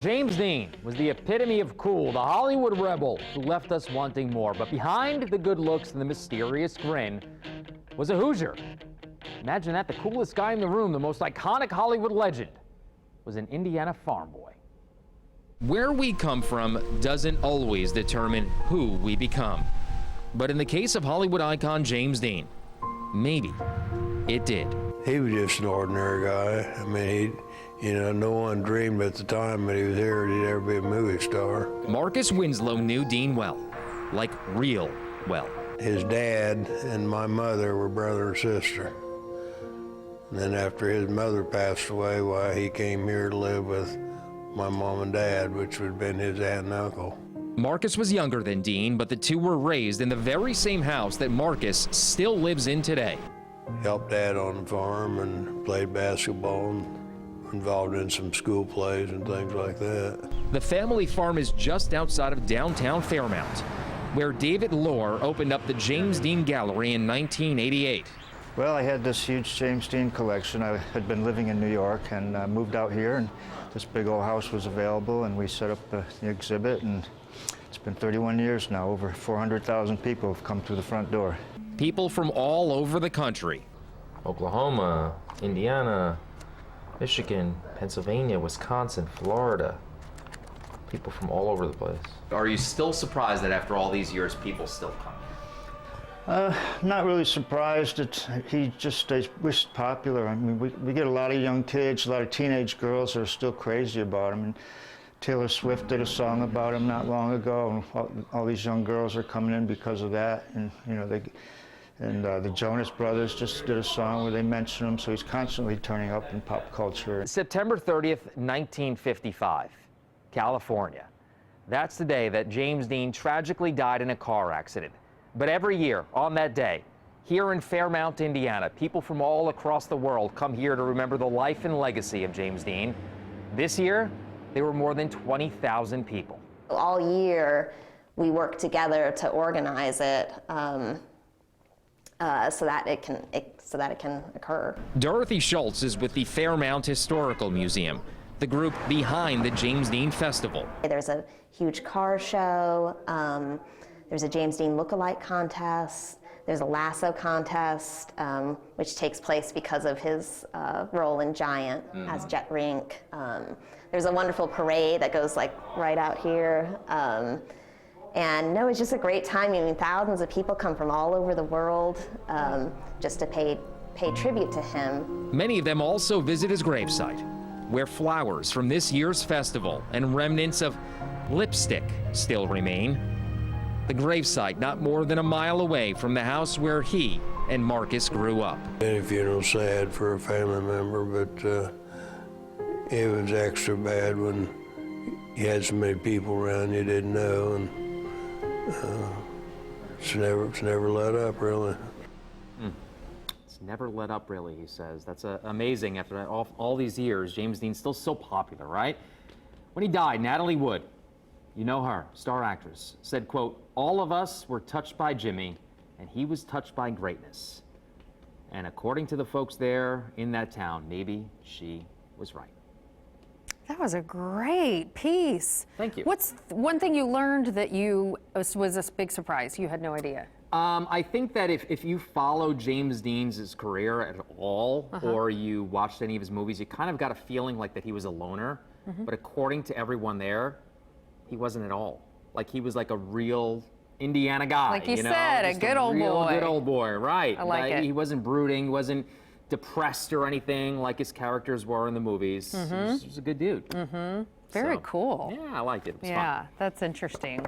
James Dean was the epitome of cool, the Hollywood rebel who left us wanting more. But behind the good looks and the mysterious grin was a Hoosier. Imagine that, the coolest guy in the room, the most iconic Hollywood legend, was an Indiana farm boy. Where we come from doesn't always determine who we become. But in the case of Hollywood icon James Dean, maybe it did. He was just an ordinary guy. I mean, no one dreamed at the time that he was here he'd ever be a movie star. Marcus Winslow knew Dean well, like real well. His dad and my mother were brother and sister. And then after his mother passed away, why, he came here to live with my mom and dad, which would have been his aunt and uncle. Marcus was younger than Dean, but the two were raised in the very same house that Marcus still lives in today. Helped Dad on the farm and played basketball and involved in some school plays and things like that. The family farm is just outside of downtown Fairmount, where David Lohr opened up the James Dean Gallery in 1988. Well, I had this huge James Dean collection. I had been living in New York and moved out here, and this big old house was available, and we set up the exhibit, and it's been 31 years now. Over 400,000 people have come through the front door. People from all over the country. Oklahoma, Indiana, Michigan, Pennsylvania, Wisconsin, Florida. People from all over the place. Are you still surprised that after all these years, people still come? Not really surprised. He just stays popular. I mean, we get a lot of young kids, a lot of teenage girls that are still crazy about him. And Taylor Swift did a song about him not long ago, and all these young girls are coming in because of that. And the Jonas Brothers just did a song where they mention him, so he's constantly turning up in pop culture. September 30th, 1955, California. That's the day that James Dean tragically died in a car accident. But every year, on that day, here in Fairmount, Indiana, people from all across the world come here to remember the life and legacy of James Dean. This year, there were more than 20,000 people. All year, we work together to organize it. So that it can occur. Dorothy Schultz is with the Fairmount Historical Museum, the group behind the James Dean Festival. There's a huge car show. There's a James Dean look-alike contest. There's a lasso contest, which takes place because of his role in Giant as Jet Rink. There's a wonderful parade that goes right out here. And no, it's just a great time. I mean, thousands of people come from all over the world just to pay tribute to him. Many of them also visit his gravesite, where flowers from this year's festival and remnants of lipstick still remain. The gravesite not more than a mile away from the house where he and Marcus grew up. Any funeral's sad for a family member, but it was extra bad when you had so many people around you didn't know, and it's never let up, really. It's never let up, really, he says. That's amazing. After all these years, James Dean's still so popular, right? When he died, Natalie Wood, you know her, star actress, said, quote, "All of us were touched by Jimmy, and he was touched by greatness." And according to the folks there in that town, maybe she was right. That was a great piece. Thank you. What's one thing you learned that was a big surprise? You had no idea. I think that if you follow James Dean's career at all, or you watched any of his movies, you kind of got a feeling like that he was a loner. But according to everyone there, he wasn't at all. Like, he was like a real Indiana guy. Like you said, a good old boy. Good old boy, right. I like it. He wasn't brooding, he wasn't depressed or anything like his characters were in the movies. He was a good dude. Very cool. Yeah, I liked it. It was fun. Yeah, that's interesting.